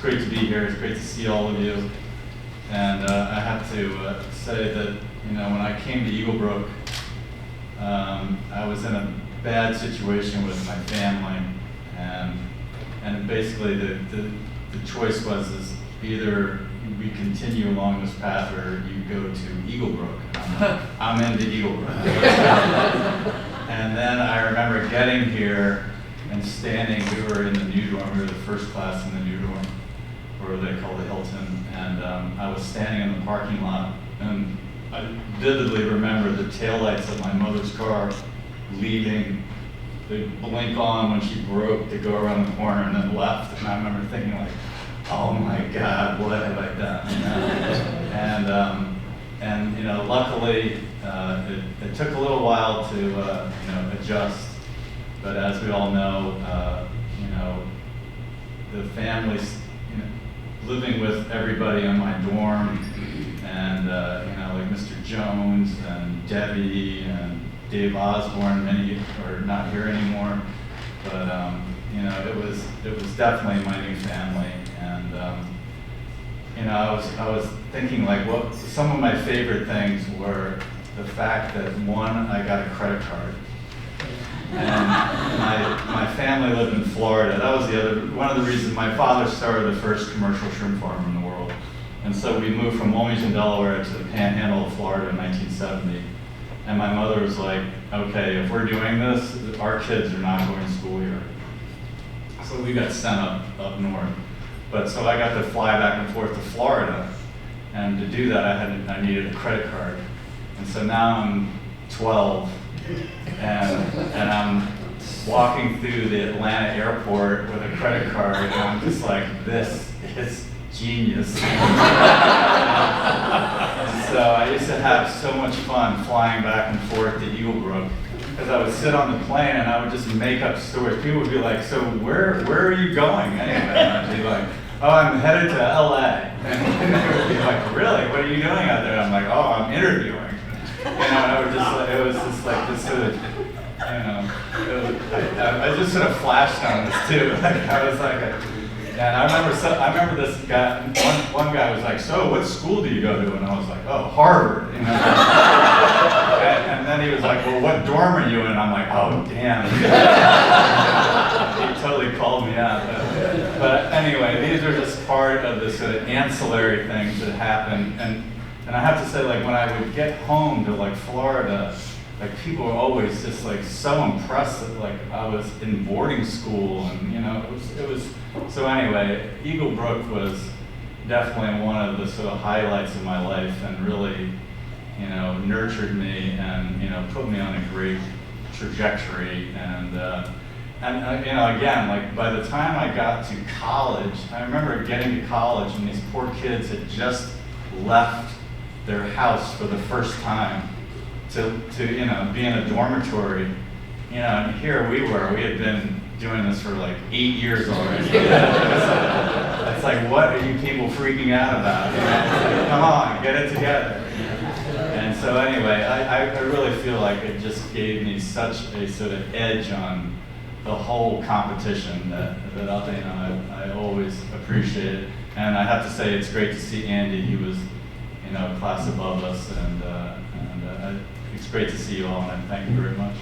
great to be here. It's great to see all of you. And I have to say that, when I came to Eaglebrook, I was in a bad situation with my family, and basically the choice was is either we continue along this path or you go to Eaglebrook. I'm into Eaglebrook. And then I remember getting here and standing. We were in the new dorm. We were the first class in the new dorm, or they call it Hilton. And I was standing in the parking lot, and I vividly remember the taillights of my mother's car leaving. They blink on when she broke to go around the corner and then left. And I remember thinking like, oh my God, what have I done? And luckily, it took a little while to adjust. But as we all know, the families, living with everybody in my dorm, and like Mr. Jones and Debbie and Dave Osborne, many are not here anymore, but it was definitely my new family. And I was thinking like, what some of my favorite things were the fact that one, I got a credit card, and my family lived in Florida. That was one of the reasons my father started the first commercial shrimp farm in the world. And so we moved from Wilmington, Delaware to the Panhandle of Florida in 1970. And my mother was like, okay, if we're doing this, our kids are not going to school here. So we got sent up north. But so I got to fly back and forth to Florida. And to do that, I needed a credit card. And so now I'm 12, and I'm walking through the Atlanta airport with a credit card, and I'm just like, this is genius. And so I used to have so much fun flying back and forth to Eaglebrook, because I would sit on the plane and I would just make up stories. People would be like, so where are you going anyway? And I'd be like, oh, I'm headed to LA. And they would be like, really? What are you doing out there? I'm like, oh, I'm interviewing. And I would just, it was just like this sort of, I just sort of flashed on this too. Like I was like, and I remember this guy, one guy was like, so what school do you go to? And I was like, oh, Harvard. And then he was like, well, what dorm are you in? And I'm like, oh, damn. He totally called me out. But anyway, these are just part of the sort of ancillary things that happen. And I have to say, like, when I would get home to like Florida, like people were always just like so impressed that like I was in boarding school, and it was so anyway, Eaglebrook was definitely one of the sort of highlights of my life, and really nurtured me and put me on a great trajectory. And again, like by the time I got to college, I remember getting to college and these poor kids had just left their house for the first time to be in a dormitory, and here we had been doing this for like 8 years already. It's like, what are you people freaking out about? It's like, come on, get it together. And so anyway, I really feel like it just gave me such a sort of edge on the whole competition that I always appreciate it. And I have to say, it's great to see Andy. He was a class above us, and it's great to see you all, and thank you very much.